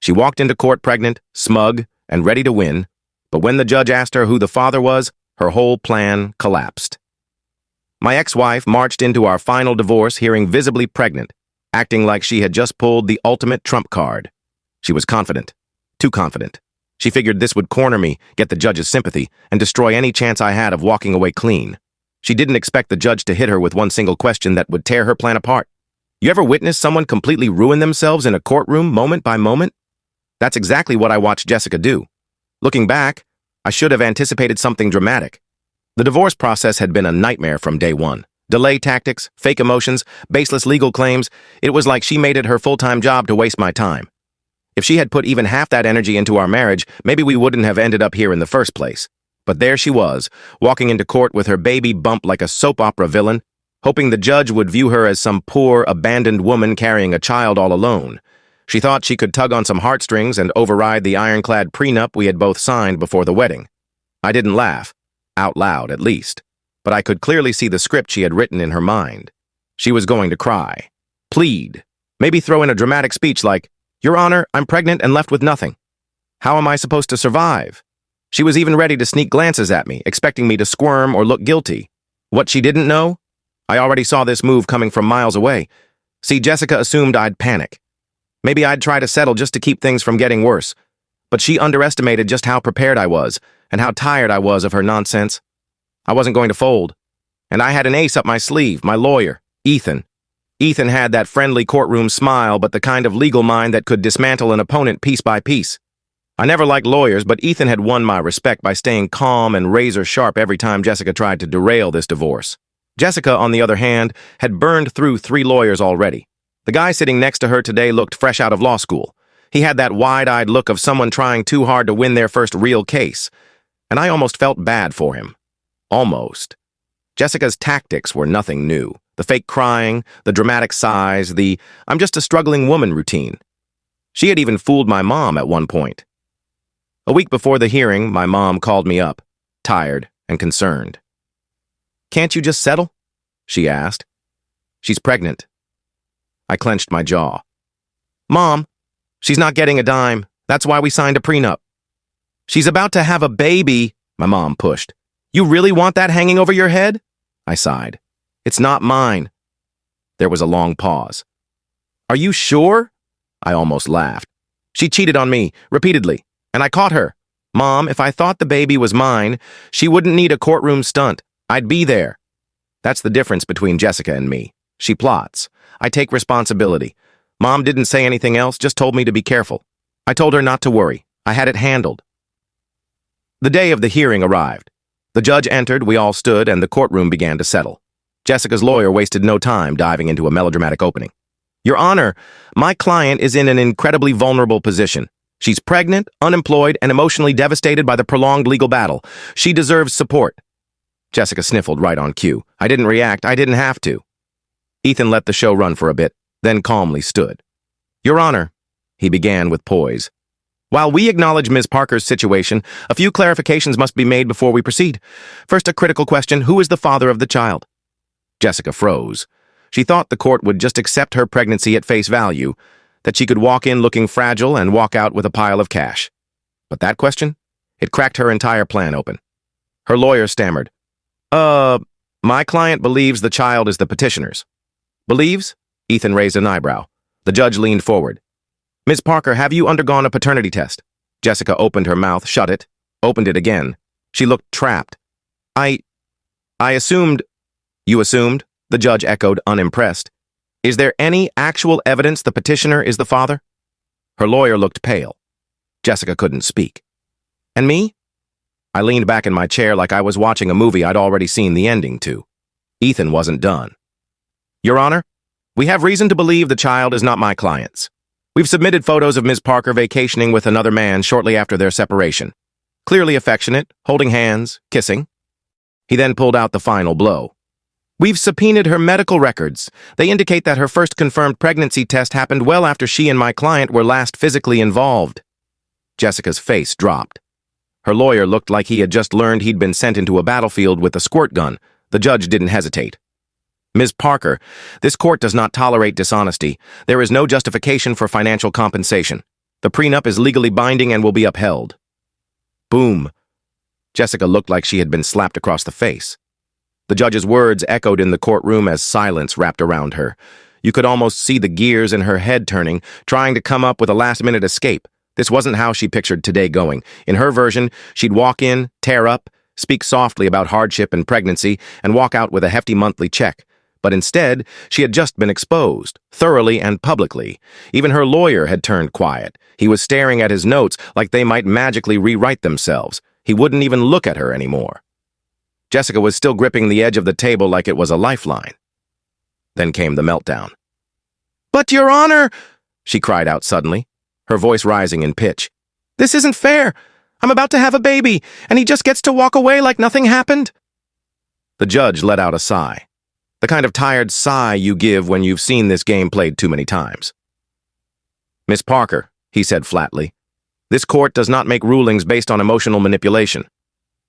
She walked into court pregnant, smug, and ready to win, but when the judge asked her who the father was, her whole plan collapsed. My ex-wife marched into our final divorce hearing visibly pregnant, acting like she had just pulled the ultimate trump card. She was confident. Too confident. She figured this would corner me, get the judge's sympathy, and destroy any chance I had of walking away clean. She didn't expect the judge to hit her with one single question that would tear her plan apart. You ever witness someone completely ruin themselves in a courtroom moment by moment? That's exactly what I watched Jessica do. Looking back, I should have anticipated something dramatic. The divorce process had been a nightmare from day one. Delay tactics, fake emotions, baseless legal claims. It was like she made it her full-time job to waste my time. If she had put even half that energy into our marriage, maybe we wouldn't have ended up here in the first place. But there she was, walking into court with her baby bump like a soap opera villain, hoping the judge would view her as some poor, abandoned woman carrying a child all alone. She thought she could tug on some heartstrings and override the ironclad prenup we had both signed before the wedding. I didn't laugh, out loud at least, but I could clearly see the script she had written in her mind. She was going to cry, plead, maybe throw in a dramatic speech like, "Your Honor, I'm pregnant and left with nothing. How am I supposed to survive?" She was even ready to sneak glances at me, expecting me to squirm or look guilty. What she didn't know? I already saw this move coming from miles away. See, Jessica assumed I'd panic. Maybe I'd try to settle just to keep things from getting worse. But she underestimated just how prepared I was and how tired I was of her nonsense. I wasn't going to fold. And I had an ace up my sleeve, my lawyer, Ethan. Ethan had that friendly courtroom smile, but the kind of legal mind that could dismantle an opponent piece by piece. I never liked lawyers, but Ethan had won my respect by staying calm and razor-sharp every time Jessica tried to derail this divorce. Jessica, on the other hand, had burned through 3 lawyers already. The guy sitting next to her today looked fresh out of law school. He had that wide-eyed look of someone trying too hard to win their first real case. And I almost felt bad for him. Almost. Jessica's tactics were nothing new. The fake crying, the dramatic sighs, the "I'm just a struggling woman" routine. She had even fooled my mom at one point. A week before the hearing, my mom called me up, tired and concerned. "Can't you just settle?" she asked. "She's pregnant." I clenched my jaw. "Mom, she's not getting a dime. That's why we signed a prenup." "She's about to have a baby," my mom pushed. "You really want that hanging over your head?" I sighed. "It's not mine." There was a long pause. "Are you sure?" I almost laughed. "She cheated on me, repeatedly, and I caught her. Mom, if I thought the baby was mine, she wouldn't need a courtroom stunt. I'd be there." That's the difference between Jessica and me. She plots. I take responsibility. Mom didn't say anything else, just told me to be careful. I told her not to worry. I had it handled. The day of the hearing arrived. The judge entered, we all stood, and the courtroom began to settle. Jessica's lawyer wasted no time diving into a melodramatic opening. "Your Honor, my client is in an incredibly vulnerable position. She's pregnant, unemployed, and emotionally devastated by the prolonged legal battle. She deserves support." Jessica sniffled right on cue. I didn't react. I didn't have to. Ethan let the show run for a bit, then calmly stood. "Your Honor," he began with poise. "While we acknowledge Ms. Parker's situation, a few clarifications must be made before we proceed. First, a critical question: who is the father of the child?" Jessica froze. She thought the court would just accept her pregnancy at face value, that she could walk in looking fragile and walk out with a pile of cash. But that question? It cracked her entire plan open. Her lawyer stammered. My client believes the child is the petitioner's." "Believes?" Ethan raised an eyebrow. The judge leaned forward. "Ms. Parker, have you undergone a paternity test?" Jessica opened her mouth, shut it, opened it again. She looked trapped. I assumed." "You assumed?" The judge echoed, unimpressed. "Is there any actual evidence the petitioner is the father?" Her lawyer looked pale. Jessica couldn't speak. "And me?" I leaned back in my chair like I was watching a movie I'd already seen the ending to. Ethan wasn't done. "Your Honor, we have reason to believe the child is not my client's. We've submitted photos of Ms. Parker vacationing with another man shortly after their separation. Clearly affectionate, holding hands, kissing." He then pulled out the final blow. "We've subpoenaed her medical records. They indicate that her first confirmed pregnancy test happened well after she and my client were last physically involved." Jessica's face dropped. Her lawyer looked like he had just learned he'd been sent into a battlefield with a squirt gun. The judge didn't hesitate. "Ms. Parker, this court does not tolerate dishonesty. There is no justification for financial compensation. The prenup is legally binding and will be upheld. Boom. Jessica looked like she had been slapped across the face. The judge's words echoed in the courtroom as silence wrapped around her. You could almost see the gears in her head turning, trying to come up with a last-minute escape. This wasn't how she pictured today going. In her version, she'd walk in, tear up, speak softly about hardship and pregnancy, and walk out with a hefty monthly check. But instead, she had just been exposed, thoroughly and publicly. Even her lawyer had turned quiet. He was staring at his notes like they might magically rewrite themselves. He wouldn't even look at her anymore. Jessica was still gripping the edge of the table like it was a lifeline. Then came the meltdown. "But, Your Honor," she cried out suddenly, her voice rising in pitch. "This isn't fair. I'm about to have a baby, and he just gets to walk away like nothing happened." The judge let out a sigh. The kind of tired sigh you give when you've seen this game played too many times. "Miss Parker," he said flatly, "this court does not make rulings based on emotional manipulation.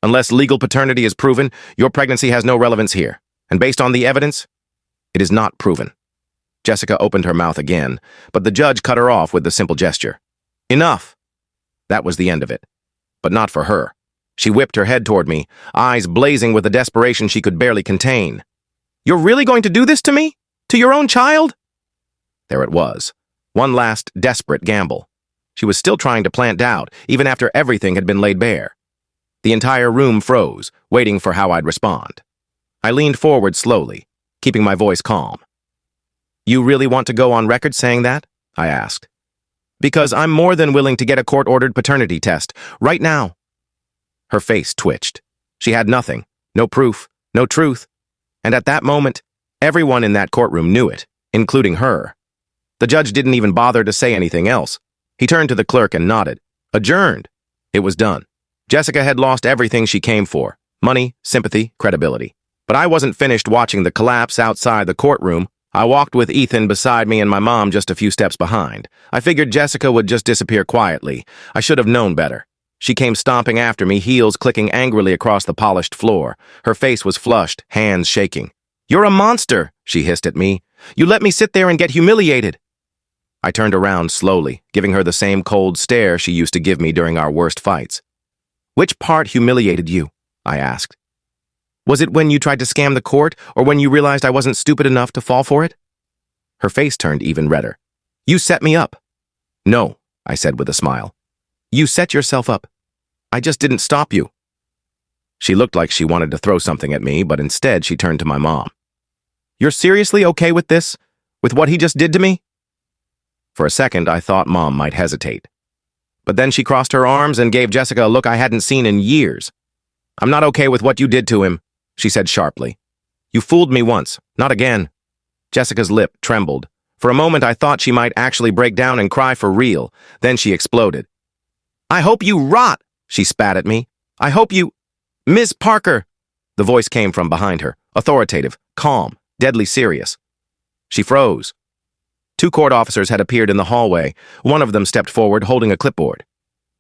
Unless legal paternity is proven, your pregnancy has no relevance here. And based on the evidence, it is not proven." Jessica opened her mouth again, but the judge cut her off with the simple gesture. "Enough." That was the end of it. But not for her. She whipped her head toward me, eyes blazing with a desperation she could barely contain. "You're really going to do this to me? To your own child?" There it was. One last desperate gamble. She was still trying to plant doubt, even after everything had been laid bare. The entire room froze, waiting for how I'd respond. I leaned forward slowly, keeping my voice calm. "You really want to go on record saying that?" I asked. "Because I'm more than willing to get a court-ordered paternity test, right now." Her face twitched. She had nothing, no proof, no truth. And at that moment, everyone in that courtroom knew it, including her. The judge didn't even bother to say anything else. He turned to the clerk and nodded. Adjourned. It was done. Jessica had lost everything she came for: money, sympathy, credibility. But I wasn't finished watching the collapse outside the courtroom. I walked with Ethan beside me and my mom just a few steps behind. I figured Jessica would just disappear quietly. I should have known better. She came stomping after me, heels clicking angrily across the polished floor. Her face was flushed, hands shaking. "You're a monster," she hissed at me. "You let me sit there and get humiliated." I turned around slowly, giving her the same cold stare she used to give me during our worst fights. "Which part humiliated you?" I asked. "Was it when you tried to scam the court, or when you realized I wasn't stupid enough to fall for it?" Her face turned even redder. "You set me up." "No," I said with a smile. "You set yourself up. I just didn't stop you." She looked like she wanted to throw something at me, but instead she turned to my mom. "You're seriously okay with this? With what he just did to me?" For a second, I thought Mom might hesitate. But then she crossed her arms and gave Jessica a look I hadn't seen in years. "I'm not okay with what you did to him," she said sharply. "You fooled me once, not again." Jessica's lip trembled. For a moment, I thought she might actually break down and cry for real. Then she exploded. "I hope you rot," she spat at me. "I hope you—" "Miss Parker!" The voice came from behind her, authoritative, calm, deadly serious. She froze. Two court officers had appeared in the hallway. One of them stepped forward, holding a clipboard.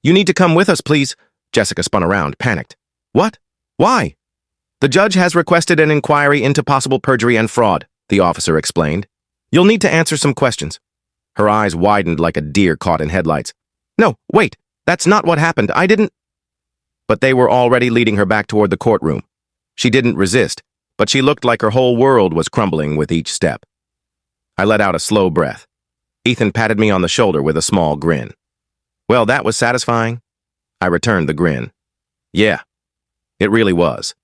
"You need to come with us, please." Jessica spun around, panicked. "What? Why?" "The judge has requested an inquiry into possible perjury and fraud," the officer explained. "You'll need to answer some questions." Her eyes widened like a deer caught in headlights. "No, wait, that's not what happened. I didn't—" But they were already leading her back toward the courtroom. She didn't resist, but she looked like her whole world was crumbling with each step. I let out a slow breath. Ethan patted me on the shoulder with a small grin. "Well, that was satisfying." I returned the grin. "Yeah, it really was."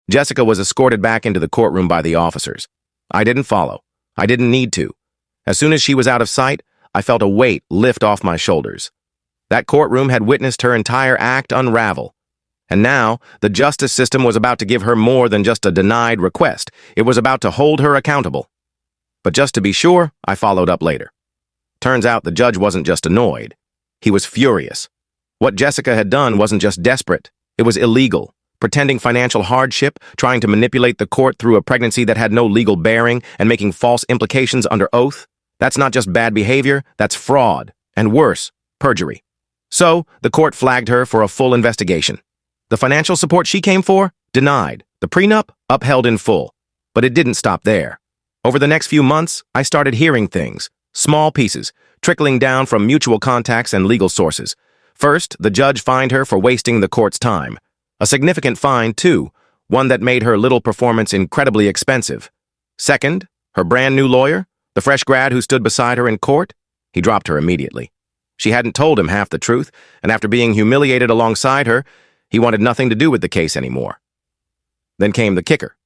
Jessica was escorted back into the courtroom by the officers. I didn't follow. I didn't need to. As soon as she was out of sight, I felt a weight lift off my shoulders. That courtroom had witnessed her entire act unravel. And now, the justice system was about to give her more than just a denied request. It was about to hold her accountable. But just to be sure, I followed up later. Turns out the judge wasn't just annoyed. He was furious. What Jessica had done wasn't just desperate. It was illegal. Pretending financial hardship, trying to manipulate the court through a pregnancy that had no legal bearing, and making false implications under oath. That's not just bad behavior, that's fraud. And worse, perjury. So, the court flagged her for a full investigation. The financial support she came for? Denied. The prenup? Upheld in full. But it didn't stop there. Over the next few months, I started hearing things. Small pieces, trickling down from mutual contacts and legal sources. First, the judge fined her for wasting the court's time. A significant fine, too, one that made her little performance incredibly expensive. Second, her brand new lawyer, the fresh grad who stood beside her in court, he dropped her immediately. She hadn't told him half the truth, and after being humiliated alongside her, he wanted nothing to do with the case anymore. Then came the kicker.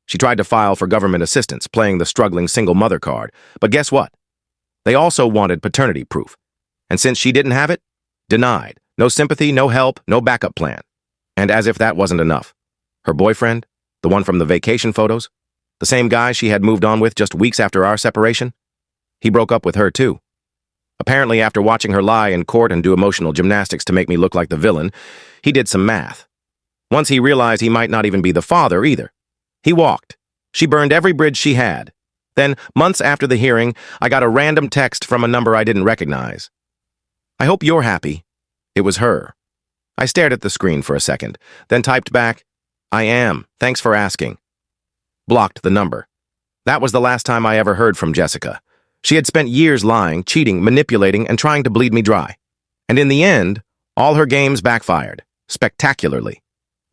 She tried to file for government assistance, playing the struggling single mother card. But guess what? They also wanted paternity proof. And since she didn't have it, denied. No sympathy, no help, no backup plan. And as if that wasn't enough, her boyfriend, the one from the vacation photos, the same guy she had moved on with just weeks after our separation, he broke up with her too. Apparently, after watching her lie in court and do emotional gymnastics to make me look like the villain, he did some math. Once he realized he might not even be the father either, he walked. She burned every bridge she had. Then, months after the hearing, I got a random text from a number I didn't recognize. "I hope you're happy." It was her. I stared at the screen for a second, then typed back, "I am, thanks for asking." Blocked the number. That was the last time I ever heard from Jessica. She had spent years lying, cheating, manipulating, and trying to bleed me dry. And in the end, all her games backfired, spectacularly.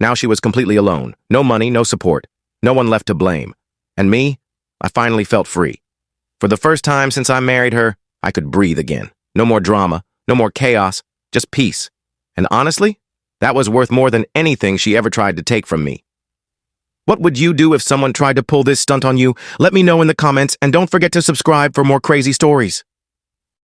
Now she was completely alone. No money, no support. No one left to blame. And me? I finally felt free. For the first time since I married her, I could breathe again. No more drama, no more chaos, just peace. And honestly, that was worth more than anything she ever tried to take from me. What would you do if someone tried to pull this stunt on you? Let me know in the comments, and don't forget to subscribe for more crazy stories.